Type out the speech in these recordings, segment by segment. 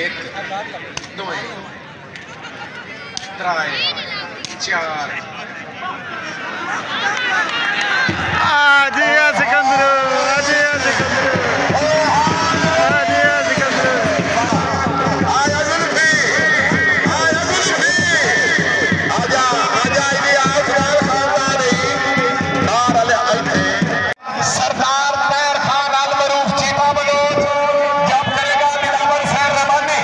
एक दो त्रै चार अजिया सिकंदर अजिया सिकंदर अजिया सिकंदर सरदार पैर खान अलमरूफ चीमा बलोच जब करेगा बिलावल सैर रवानी।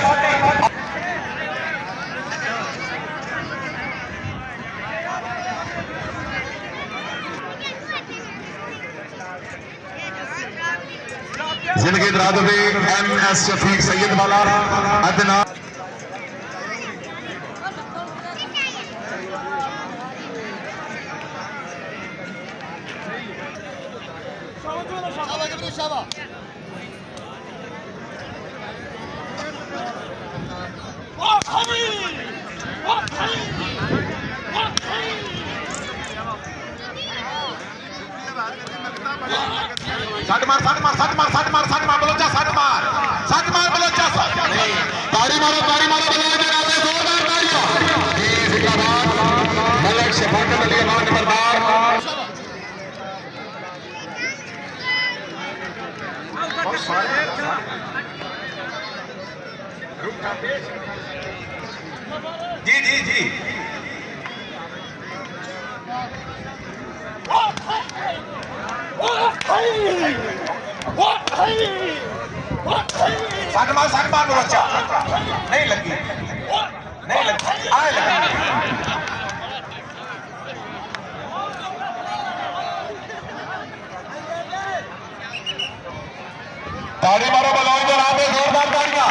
जिंदगी दरादे MS शफीक सैयद वाला अदना सट मार सट मार सट मार सट मार सट मार बलोचा सट मार बलोचा नहीं ताड़ी मारो बलोच जनाबे जोरदार ताड़ियां जी जिंदाबाद मलक शफाकत अली अमान नंबरदार जी जी जी सट मार बच्चा नहीं लगी आए लगी ताड़ी मारो बलौज जनाबे जोरदार ताड़ियां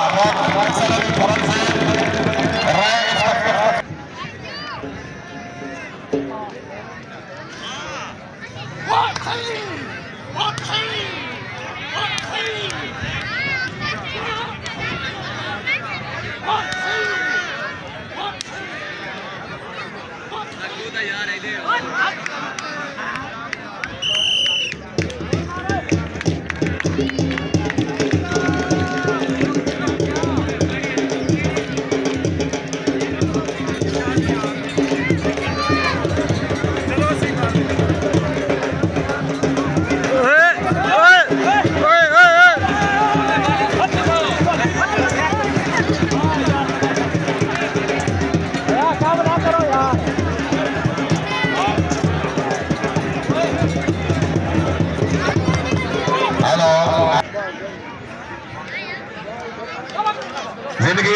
जिंदगी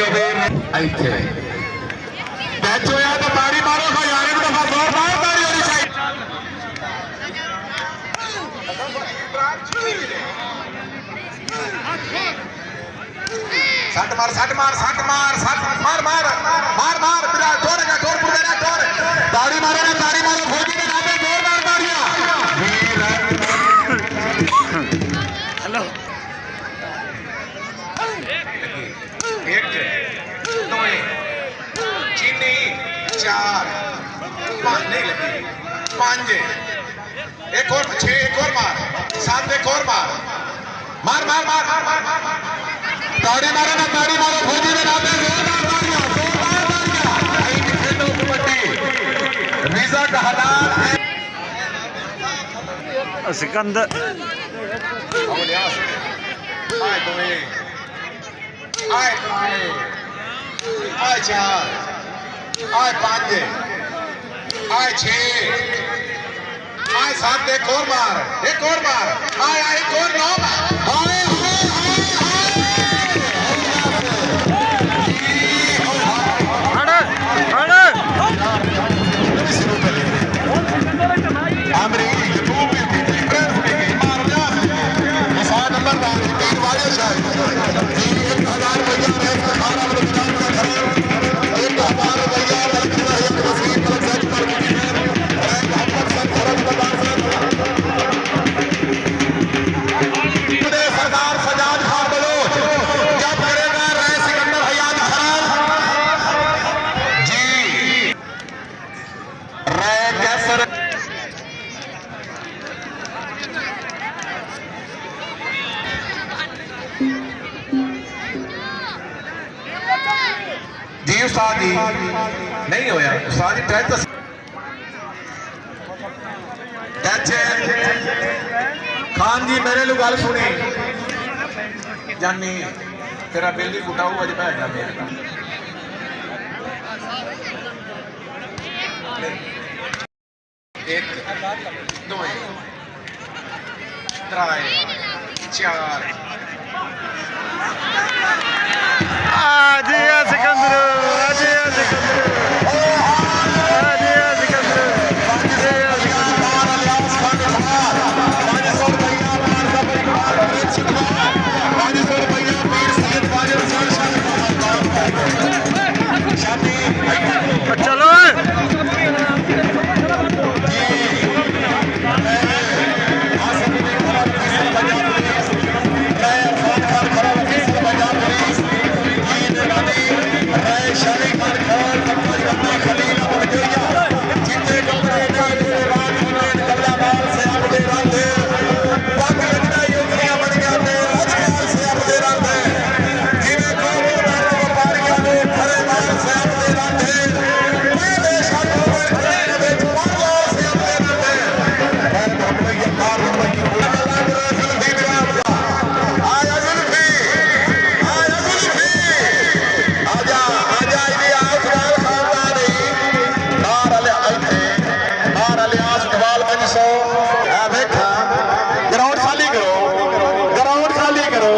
ਇੱਥੇ ਟੱਚ ਹੋਇਆ ਤਾਂ ਤਾੜੀ ਮਾਰੋ ਖਜ਼ਾਨੇ ਨੂੰ ਦਫਾ ਜ਼ੋਰਦਾਰ ਤਾੜੀ ਹੋਣੀ ਚਾਹੀਦੀ सट मार बिरा टोरेगा टोर पुरेगा टोर ताड़ी मारो फौजी के नाम पे जोरदार ताड़ियां हेलो एक दो चीनी चार पांच नहीं लगी पांच एक और छह एक और मार सात एक और मार ताड़ी मारो फौजी के नाम पे जोरदार ताड़ियां वीजा का हालात है सिकंदर आए चार आए पांच आए छह आए सात एक और मार आए एक और नौ आए सरदार जी उस्ताद जी नहीं होया उस्ताद जी टच तो टच खान जी मेरे लो गल सुनी जानी तेरा बिल भी फुटा हुआ अज भैन मेरे एक दो त्रै चार आजी आ सिकंदर आजी आ सिकंदर आजी आ सिकंदर आजी आ सिकंदर चलो ग्राउंड खाली करो ग्राउंड खाली करो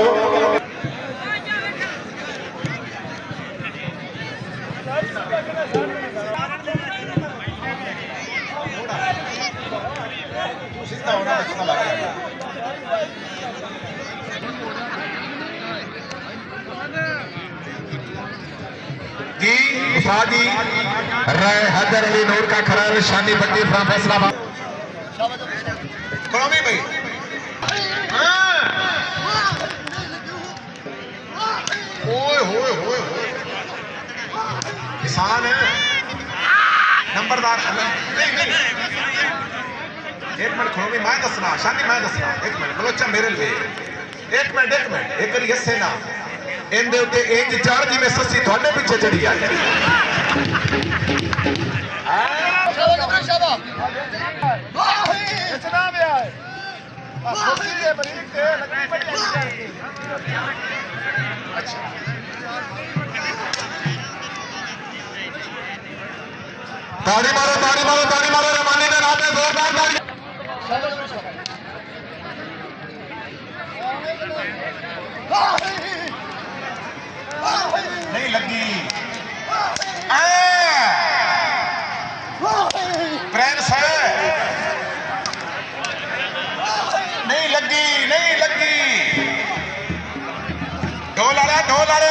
जी उस्ताद जी राय हैदर अली नूर का खरा शानी पट्टी फ्रॉम फैसलाबाद कौमी भाई ओए होए होए होए किसान है नंबरदार नहीं नहीं एक मिनट खड़ो मैं दसना शानी मैं दसना एक मिनट बलोचा मेरे लिए एक मिनट एक करी हसे ना इनके उत्ते इंज चढ़ जिवें सस्सी तुहाडे पिछे चढ़ी आई ताड़ी मारो रमानी के नाम पे जोरदार ताड़ी नहीं लगी प्रिंस है नहीं लगी ढोल आ रहा